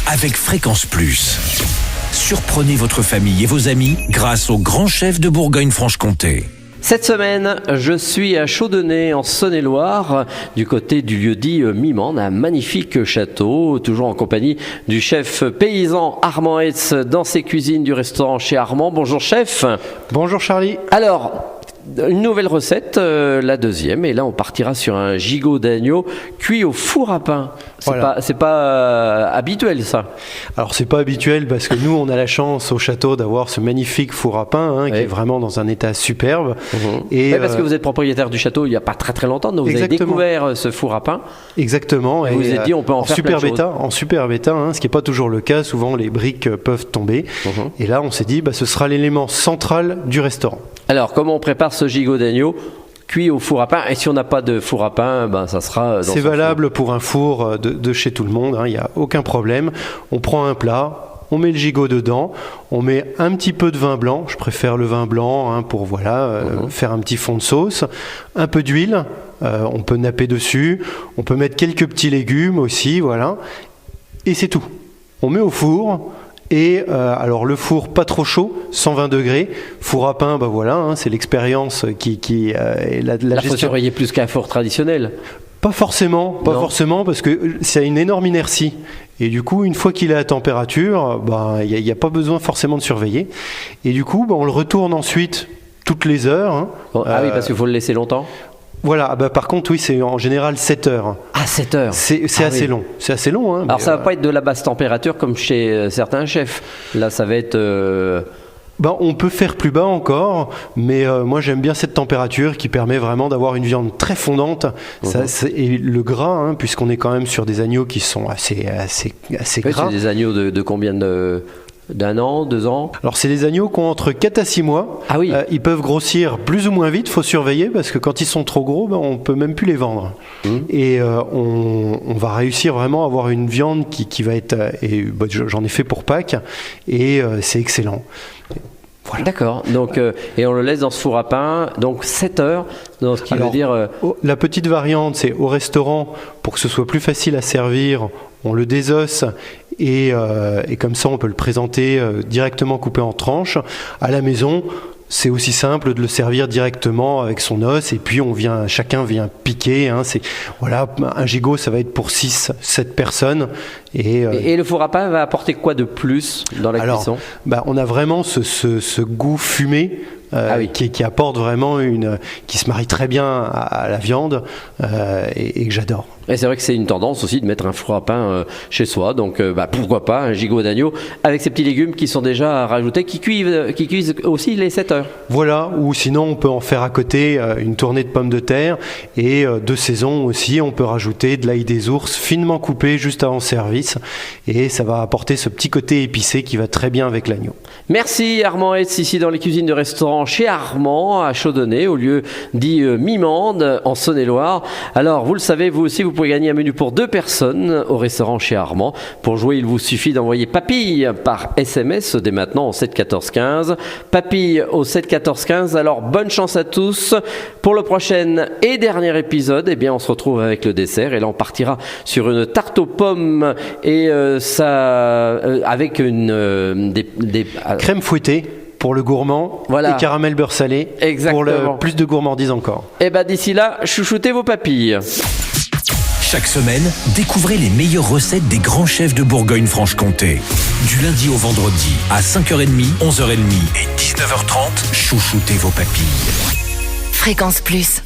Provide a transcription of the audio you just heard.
avec Fréquence Plus. Surprenez votre famille et vos amis grâce au grand chef de Bourgogne-Franche-Comté. Cette semaine, je suis à Chaudenay, en Saône-et-Loire, du côté du lieu-dit Mimande, un magnifique château, toujours en compagnie du chef paysan Armand Hetz dans ses cuisines du restaurant chez Armand. Bonjour chef. Bonjour Charlie. Alors, une nouvelle recette, la deuxième, et là on partira sur un gigot d'agneau cuit au four à pain. C'est pas habituel ça. Alors c'est pas habituel parce que nous on a la chance au château d'avoir ce magnifique four à pain qui est vraiment dans un état superbe. Et parce que vous êtes propriétaire du château il n'y a pas très longtemps, donc vous avez découvert ce four à pain. Exactement. Et vous vous êtes dit on peut en faire plein de choses. En super bêta, ce qui n'est pas toujours le cas, souvent les briques peuvent tomber. Et là on s'est dit ce sera l'élément central du restaurant. Alors comment on prépare ce gigot d'agneau cuit au four à pain, et si on n'a pas de four à pain, ça sera dans c'est valable pour un four de chez tout le monde, il n'y a aucun problème. On prend un plat, on met le gigot dedans, on met un petit peu de vin blanc, je préfère le vin blanc pour faire un petit fond de sauce, un peu d'huile, on peut napper dessus, on peut mettre quelques petits légumes aussi, et c'est tout. On met au four. Et alors le four pas trop chaud, 120 degrés, four à pain, c'est l'expérience qui est la gestion. Faut surveiller plus qu'un four traditionnel. Pas forcément, parce que c'est une énorme inertie. Et du coup, une fois qu'il est à température, il n'y a pas besoin forcément de surveiller. Et du coup, on le retourne ensuite toutes les heures. Oui, parce qu'il faut le laisser longtemps. Voilà, par contre, oui, c'est en général 7 heures. Ah, 7 heures. C'est assez long. C'est assez long. Alors, ça ne va pas être de la basse température comme chez certains chefs. Là, ça va être... on peut faire plus bas encore, mais moi, j'aime bien cette température qui permet vraiment d'avoir une viande très fondante. Et le gras, puisqu'on est quand même sur des agneaux qui sont assez gras. C'est des agneaux de combien d'un an, 2 ans? Alors c'est des agneaux qui ont entre 4 à 6 mois. Ah oui. Ils peuvent grossir plus ou moins vite, il faut surveiller parce que quand ils sont trop gros, on ne peut même plus les vendre. Et on va réussir vraiment à avoir une viande qui va être... j'en ai fait pour Pâques et c'est excellent. Voilà. D'accord, donc, et on le laisse dans ce four à pain, donc 7 heures, donc ce qui veut dire... La petite variante, c'est au restaurant, pour que ce soit plus facile à servir, on le désosse et comme ça on peut le présenter directement coupé en tranches. À la maison, c'est aussi simple de le servir directement avec son os et puis chacun vient piquer. Un gigot, ça va être pour 6-7 personnes. Et le four à pain va apporter quoi de plus dans la cuisson? On a vraiment ce goût fumé. Qui apporte vraiment qui se marie très bien à la viande et que j'adore. Et c'est vrai que c'est une tendance aussi de mettre un four à pain chez soi, donc pourquoi pas un gigot d'agneau avec ces petits légumes qui sont déjà rajoutés, qui cuisent aussi les 7 heures. Voilà, ou sinon on peut en faire à côté une tournée de pommes de terre et de saison aussi, on peut rajouter de l'ail des ours finement coupé juste avant service et ça va apporter ce petit côté épicé qui va très bien avec l'agneau. Merci Armand Hetz, ici dans les cuisines de restaurant chez Armand à Chaudenay, au lieu dit Mimande en Saône-et-Loire. Alors vous le savez, vous aussi vous pouvez gagner un menu pour 2 personnes au restaurant chez Armand. Pour jouer, il vous suffit d'envoyer papille par SMS dès maintenant au 7 14 15. Papille au 7 14 15. Alors bonne chance à tous pour le prochain et dernier épisode. On se retrouve avec le dessert et là on partira sur une tarte aux pommes et avec une crème fouettée pour le gourmand et caramel beurre salé. Exactement. Pour plus de gourmandise encore. D'ici là, chouchoutez vos papilles. Chaque semaine, découvrez les meilleures recettes des grands chefs de Bourgogne-Franche-Comté. Du lundi au vendredi, à 5h30, 11h30 et 19h30, chouchoutez vos papilles. Fréquence Plus.